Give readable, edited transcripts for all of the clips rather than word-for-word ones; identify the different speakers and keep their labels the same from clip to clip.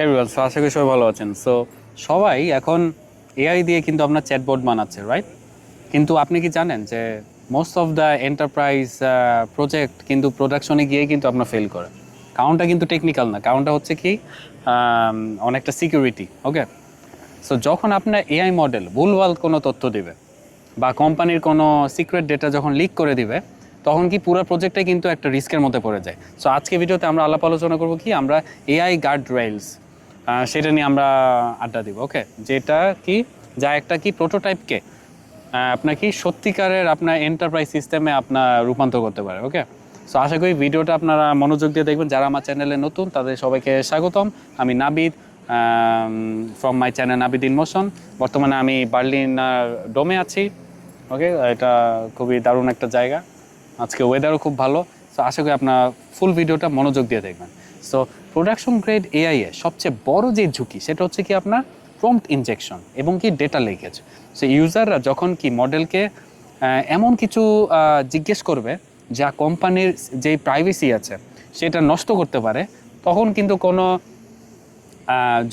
Speaker 1: Everyone, so আশা করি সবাই ভালো আছেন। সো সবাই এখন এআই দিয়ে কিন্তু আপনার চ্যাটবট বানাচ্ছে, রাইট? কিন্তু আপনি কি জানেন যে most of the enterprise project কিন্তু প্রোডাকশনে গিয়ে কিন্তু আপনার ফেল করে। কারণটা কিন্তু টেকনিক্যাল না, কারণটা হচ্ছে কি অনেকটা সিকিউরিটি। ওকে, সো যখন আপনার এআই মডেল ভুলভাল কোনো তথ্য দিবে বা কোম্পানির কোনো সিক্রেট ডেটা যখন লিক করে দিবে, তখন কি পুরো প্রজেক্টে কিন্তু একটা রিস্কের মধ্যে পড়ে যায়। সো আজকে ভিডিওতে আমরা আলাপ আলোচনা করবো কি আমরা এআই গার্ড রেইলস, সেটা নিয়ে আমরা আড্ডা দিব। ওকে, যেটা কি যা একটা কি প্রোটোটাইপকে আপনার কি সত্যিকারের আপনার এন্টারপ্রাইজ সিস্টেমে আপনার রূপান্তর করতে পারে। ওকে, সো আশা করি ভিডিওটা আপনারা মনোযোগ দিয়ে দেখবেন। যারা আমার চ্যানেলে নতুন তাদের সবাইকে স্বাগতম। আমি Nabid, from my channel Nabid in motion. বর্তমানে আমি বার্লিন ডোমে আছি। ওকে, এটা খুবই দারুণ একটা জায়গা। আজকে ওয়েদারও খুব ভালো। সো আশা করি আপনার ফুল ভিডিওটা মনোযোগ দিয়ে দেখবেন। সো প্রোডাকশন গ্রেড এআই এর সবচেয়ে বড় যে ঝুঁকি সেটা হচ্ছে কি আপনার প্রম্পট ইনজেকশন এবং কি ডেটা লিকেজ। সো ইউজাররা যখন কি মডেলকে এমন কিছু জিজ্ঞেস করবে যা কোম্পানির যেই প্রাইভেসি আছে সেটা নষ্ট করতে পারে, তখন কিন্তু কোনো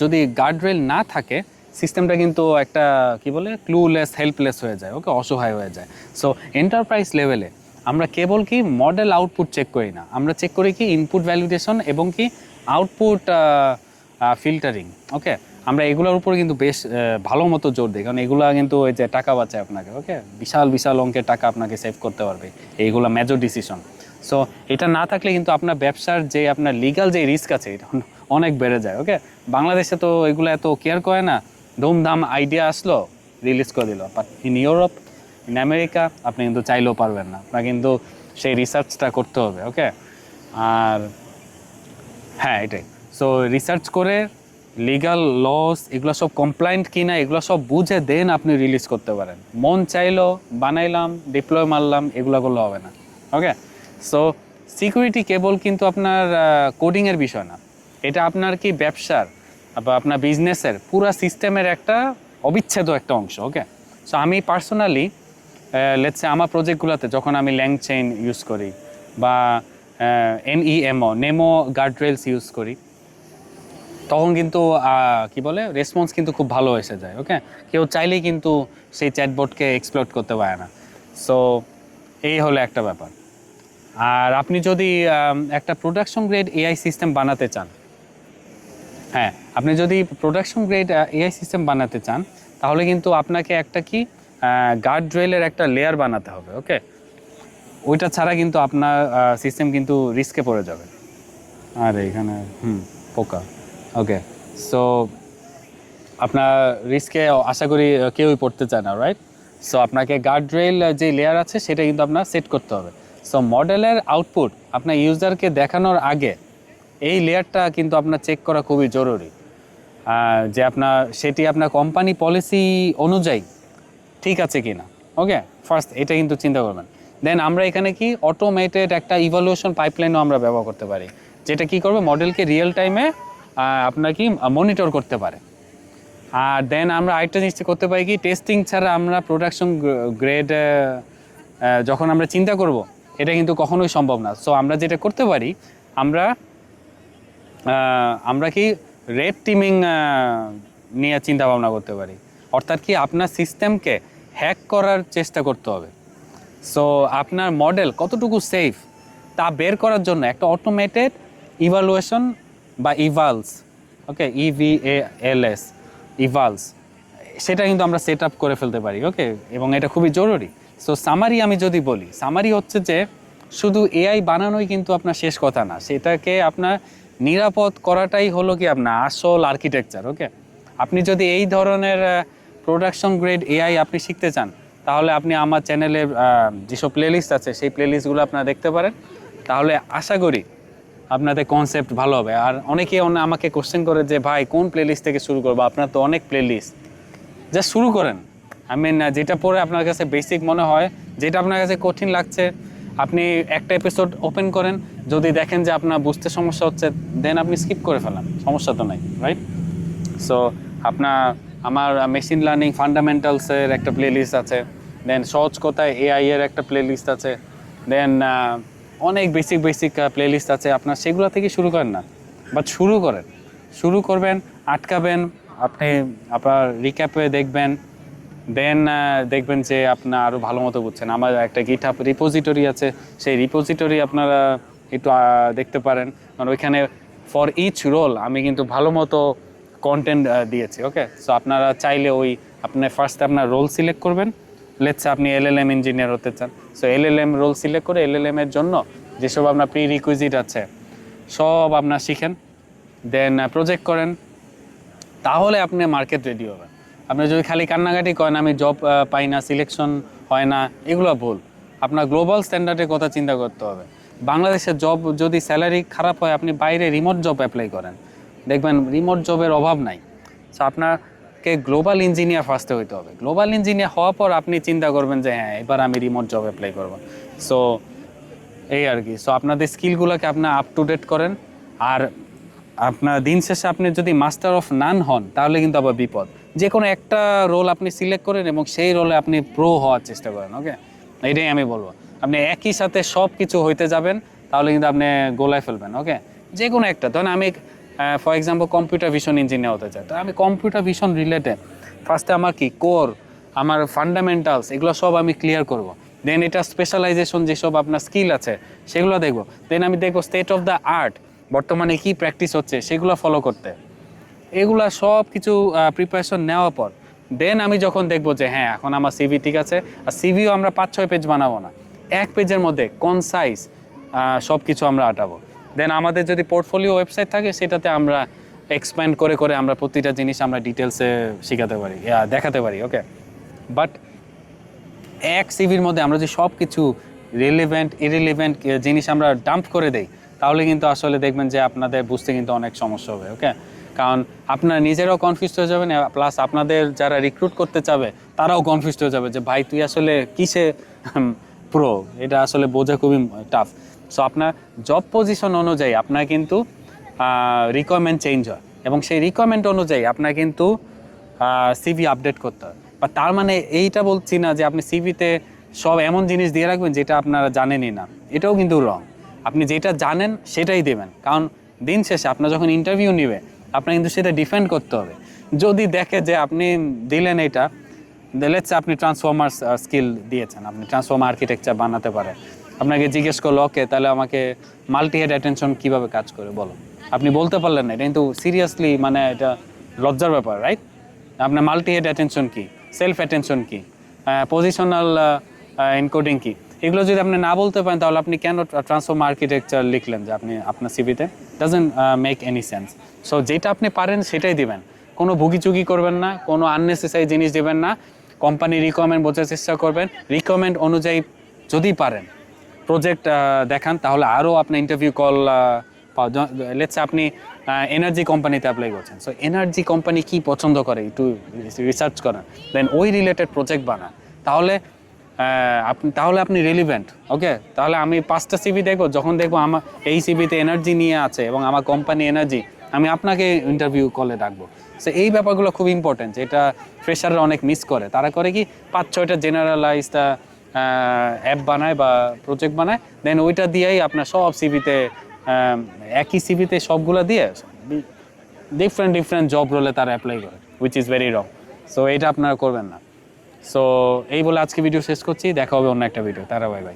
Speaker 1: যদি গার্ডরেল না থাকে সিস্টেমটা কিন্তু একটা কি বলে ক্লুলেস, হেল্পলেস হয়ে যায়। ওকে, অসহায় হয়ে যায়। সো এন্টারপ্রাইজ লেভেলে আমরা কেবল কি মডেল আউটপুট চেক করি না, আমরা চেক করি কি ইনপুট ভ্যালিডেশন এবং কি আউটপুট ফিল্টারিং। ওকে, আমরা এগুলোর উপর কিন্তু বেশ ভালো মতো জোর দিই, কারণ এগুলো কিন্তু ওই যে টাকা বাঁচায় আপনাকে। ওকে, বিশাল বিশাল অঙ্কের টাকা আপনাকে সেভ করতে পারবে এইগুলো মেজর ডিসিশন। সো এটা না থাকলে কিন্তু আপনার ব্যবসার যে আপনার লিগাল যে রিস্ক আছে এটা অনেক বেড়ে যায়। ওকে, বাংলাদেশে তো এগুলো এত কেয়ার করে না, ধুমধাম আইডিয়া আসলো রিলিজ করে দিল। But in Europe, in America আপনি কিন্তু চাইলেও পারবেন না, আপনার কিন্তু সেই রিসার্চটা করতে হবে। ওকে, আর হ্যাঁ এটাই। সো রিসার্চ করে লিগাল লস এগুলো সব কমপ্লায়েন্ট কিনা এগুলো সব বুঝে দেন আপনি রিলিজ করতে পারেন। মন চাইলো বানাইলাম, ডিপ্লয় মারলাম, এগুলো করলে হবে না। ওকে, সো সিকিউরিটি কেবল কিন্তু আপনার কোডিংয়ের বিষয় না, এটা আপনার কি ব্যবসার বা আপনার বিজনেসের পুরো সিস্টেমের একটা অবিচ্ছেদ্য একটা অংশ। ওকে, সো আমি পার্সোনালি লেটসে আমার প্রজেক্টগুলোতে যখন আমি ল্যাংচেইন ইউজ করি বা নেমো গার্ডরেলস ইউজ করি, তখন কিন্তু কি বলে রেসপন্স কিন্তু খুব ভালো এসে যায়। ওকে, কেউ চাইলেই কিন্তু সেই চ্যাটবটকে এক্সপ্লয়েট করতে পারে না। সো এই হলো একটা ব্যাপার। আর আপনি যদি একটা প্রোডাকশন গ্রেড এআই সিস্টেম বানাতে চান, হ্যাঁ আপনি যদি প্রোডাকশন গ্রেড এআই সিস্টেম বানাতে চান, তাহলে কিন্তু আপনাকে একটা কি গার্ড রেলের একটা লেয়ার বানাতে হবে। ওকে, ওইটা ছাড়া কিন্তু আপনার সিস্টেম কিন্তু রিস্কে পড়ে যাবে। আর এখানে পোকা। ওকে, সো আপনার রিস্কে আশা করি কেউই পড়তে চায় না, রাইট? সো আপনাকে গার্ড রেল যে লেয়ার আছে সেটা কিন্তু আপনার সেট করতে হবে। সো মডেলের আউটপুট আপনার ইউজারকে দেখানোর আগে এই লেয়ারটা কিন্তু আপনার চেক করা খুবই জরুরি, যে আপনার সেটি আপনার কোম্পানি পলিসি অনুযায়ী ঠিক আছে কি না। ওকে, ফার্স্ট এটা কিন্তু চিন্তা করবেন। দেন আমরা এখানে কি অটোমেটেড একটা ইভ্যালুয়েশন পাইপলাইনও আমরা ব্যবহার করতে পারি, যেটা কি করবে মডেলকে রিয়েল টাইমে আপনার কি মনিটর করতে পারে। আর দেন আমরা আরেকটা জিনিস করতে পারি কি, টেস্টিং ছাড়া আমরা প্রোডাকশন গ্রেড যখন আমরা চিন্তা করব এটা কিন্তু কখনোই সম্ভব না। সো আমরা যেটা করতে পারি, আমরা আমরা কি রেড টিমিং নিয়ে চিন্তা ভাবনা করতে পারি। অর্থাৎ কি আপনার সিস্টেমকে হ্যাক করার চেষ্টা করতে হবে। সো আপনার মডেল কতটুকু সেফ তা বের করার জন্য একটা অটোমেটেড ইভালুয়েশন বা ইভালস, ওকে EVALS, ইভালস, সেটা কিন্তু আমরা সেট আপ করে ফেলতে পারি। ওকে, এবং এটা খুবই জরুরি। সো সামারি আমি যদি বলি, সামারি হচ্ছে যে শুধু এআই বানানোই কিন্তু আপনার শেষ কথা না, সেটাকে আপনার নিরাপদ করাটাই হলো কি আপনার আসল আর্কিটেকচার। ওকে, আপনি যদি এই ধরনের প্রোডাকশন গ্রেড এআই আপনি শিখতে চান, তাহলে আপনি আমার চ্যানেলে যেসব প্লেলিস্ট আছে সেই প্লেলিস্টগুলো আপনারা দেখতে পারেন। তাহলে আশা করি আপনাদের কনসেপ্ট ভালো হবে। আর অনেকেই আমাকে কোশ্চেন করে যে ভাই কোন প্লেলিস্ট থেকে শুরু করবো, আপনার তো অনেক প্লেলিস্ট, জাস্ট শুরু করেন। আই মিন যেটা পড়ে আপনার কাছে বেসিক মনে হয়, যেটা আপনার কাছে কঠিন লাগছে, আপনি একটা এপিসোড ওপেন করেন, যদি দেখেন যে আপনার বুঝতে সমস্যা হচ্ছে দেন আপনি স্কিপ করে ফেলান, সমস্যা তো নাই, রাইট? সো আপনার আমার মেশিন লার্নিং ফান্ডামেন্টালসের একটা প্লেলিস্ট আছে, দেন সহজ কথায় এআই এর একটা প্লেলিস্ট আছে, দেন অনেক বেসিক প্লেলিস্ট আছে। আপনার সেগুলো থেকে শুরু করেন না, বাট শুরু করেন। শুরু করবেন, আটকাবেন, আপনি আপনার রিক্যাপে দেখবেন, দেন দেখবেন যে আপনার আরও ভালো মতো বুঝছেন। আমার একটা গিটহাব রিপোজিটরি আছে, সেই রিপোজিটরি আপনারা একটু দেখতে পারেন, কারণ ওইখানে ফর ইচ রোল আমি কিন্তু ভালো মতো কন্টেন্ট দিয়েছি। ওকে, সো আপনারা চাইলে ওই আপনি ফার্স্টে আপনার রোল সিলেক্ট করবেন। লেটস আপনি এলএলএম ইঞ্জিনিয়ার হতে চান, সো এলএলএম রোল সিলেক্ট করে এলএলএম এর জন্য যেসব আপনার প্রি রিকুইজিট আছে সব আপনার শিখেন, দেন প্রজেক্ট করেন, তাহলে আপনি মার্কেট রেডি হবেন। আপনি যদি খালি কান্নাকাটি করেন আমি জব পাই না, সিলেকশন হয় না, এগুলো ভুল। আপনার গ্লোবাল স্ট্যান্ডার্ডের কথা চিন্তা করতে হবে। বাংলাদেশের জব যদি স্যালারি খারাপ হয়, আপনি বাইরে রিমোট জব অ্যাপ্লাই করেন, দেখবেন রিমোট জবের অভাব নাই। সো আপনাকে গ্লোবাল ইঞ্জিনিয়ার ফার্স্টে হইতে হবে। গ্লোবাল ইঞ্জিনিয়ার হওয়ার পর আপনি চিন্তা করবেন যে হ্যাঁ এবার আমি রিমোট জব অ্যাপ্লাই করবো। সো এই আর কি। সো আপনাদের স্কিলগুলোকে আপনার আপ টু ডেট করেন। আর আপনার দিন শেষে আপনি যদি মাস্টার অফ নান হন তাহলে কিন্তু আবার বিপদ। যে কোনো একটা রোল আপনি সিলেক্ট করেন এবং সেই রোলে আপনি প্রো হওয়ার চেষ্টা করেন। ওকে, এটাই আমি বলবো। আপনি একই সাথে সব কিছু হইতে যাবেন তাহলে কিন্তু আপনি গোলায় ফেলবেন। ওকে, যে কোনো একটা ধরেন আমি for example computer vision engineer হতে চাই, তো আমি কম্পিউটার ভিশন রিলেটেড ফার্স্টে আমার কি কোর, আমার ফান্ডামেন্টালস, এগুলো সব আমি ক্লিয়ার করব। দেন এটা স্পেশালাইজেশন যেসব আপনার স্কিল আছে সেগুলো দেখব। দেন আমি দেখবো স্টেট অফ দ্য আর্ট, বর্তমানে কি প্র্যাকটিস হচ্ছে সেগুলো ফলো করতে। এগুলা সব কিছু প্রিপারেশন নেওয়ার পর দেন আমি যখন দেখবো যে হ্যাঁ এখন আমার সিভি ঠিক আছে, আর সিভিও আমরা 5-6 পেজ বানাবো না, এক পেজের মধ্যে কনসাইজ সব কিছু আমরা আটাবো। দেন আমাদের যদি পোর্টফোলিও ওয়েবসাইট থাকে সেটাতে আমরা এক্সপ্যান্ড করে করে আমরা প্রতিটা জিনিস আমরা ডিটেলসে শেখাতে পারি, দেখাতে পারি। ওকে, বাট এক সিভির মধ্যে আমরা যদি সব কিছু রিলেভেন্ট ইরিলেভেন্ট জিনিস আমরা ডাম্প করে দেই তাহলে কিন্তু আসলে দেখবেন যে আপনাদের বুঝতে কিন্তু অনেক সমস্যা হবে। ওকে, কারণ আপনারা নিজেরাও কনফিউজ হয়ে যাবেন, প্লাস আপনাদের যারা রিক্রুট করতে চাবে তারাও কনফিউজ হয়ে যাবে যে ভাই তুই আসলে কিসে প্রো, এটা আসলে বোঝা খুবই টাফ। সো আপনার জব পজিশন অনুযায়ী আপনার কিন্তু রিকোয়ারমেন্ট চেঞ্জ হয় এবং সেই রিকোয়ারমেন্ট অনুযায়ী আপনার কিন্তু সিভি আপডেট করতে হয়। বা তার মানে এইটা বলছি না যে আপনি সিভিতে সব এমন জিনিস দিয়ে রাখবেন যেটা আপনারা জানেনই না, এটাও কিন্তু রং। আপনি যেটা জানেন সেটাই দেবেন, কারণ দিন শেষে আপনার যখন ইন্টারভিউ নেবে আপনার কিন্তু সেটা ডিফেন্ড করতে হবে। যদি দেখে যে আপনি দিলেন এটা, লেটস আপনি ট্রান্সফর্মার স্কিল দিয়েছেন, আপনি ট্রান্সফর্মার আর্কিটেকচার বানাতে পারে, আপনাকে জিজ্ঞেস করলো ওকে তাহলে আমাকে মাল্টি হেড অ্যাটেনশন কীভাবে কাজ করে বলো, আপনি বলতে পারলেন না, এটা কিন্তু সিরিয়াসলি মানে এটা লজ্জার ব্যাপার, রাইট? আপনার মাল্টি হেড অ্যাটেনশন কী, সেলফ অ্যাটেনশন কী, পজিশনাল এনকোডিং কী, এগুলো যদি আপনি না বলতে পারেন তাহলে আপনি কেন ট্রান্সফর্ম আর্কিটেকচার লিখলেন যে আপনি আপনার সিভিতে? Doesn't make any sense. So যেটা আপনি পারেন সেটাই দিবেন, কোনো ভুগিচুগি করবেন না, কোনো আননেসেসারি জিনিস দেবেন না। কোম্পানি রিকোয়ারমেন্ট বোঝার চেষ্টা করবেন, রিকোয়ারমেন্ট অনুযায়ী যদি পারেন প্রজেক্ট দেখান তাহলে আরও আপনার ইন্টারভিউ কল লেটস আপনি এনার্জি কোম্পানিতে অ্যাপ্লাই করছেন, সো এনার্জি কোম্পানি কী পছন্দ করে একটু রিসার্চ করেন, দেন ওই রিলেটেড প্রজেক্ট বানান, তাহলে আপনি রিলিভেন্ট। ওকে, তাহলে আমি 5টা সিভি দেখবো, যখন দেখবো আমার এই সিভিতে এনার্জি নিয়ে আছে এবং আমার কোম্পানি এনার্জি, আমি আপনাকে ইন্টারভিউ কলে ডাকবো। সো এই ব্যাপারগুলো খুব ইম্পর্টেন্ট, যেটা ফ্রেশাররা অনেক মিস করে। তারা করে কি 5-6টা জেনারেলাইজড অ্যাপ বানায় বা প্রজেক্ট বানায়, দেন ওইটা দিয়েই আপনার সব সিভিতে একই সিভিতে সবগুলো দিয়ে ডিফারেন্ট জব রোলে তারা অ্যাপ্লাই করে, which is very wrong. So এটা আপনারা করবেন না। সো এই বলে আজকে ভিডিও শেষ করছি, দেখা হবে অন্য একটা ভিডিও। তারা বাই বাই।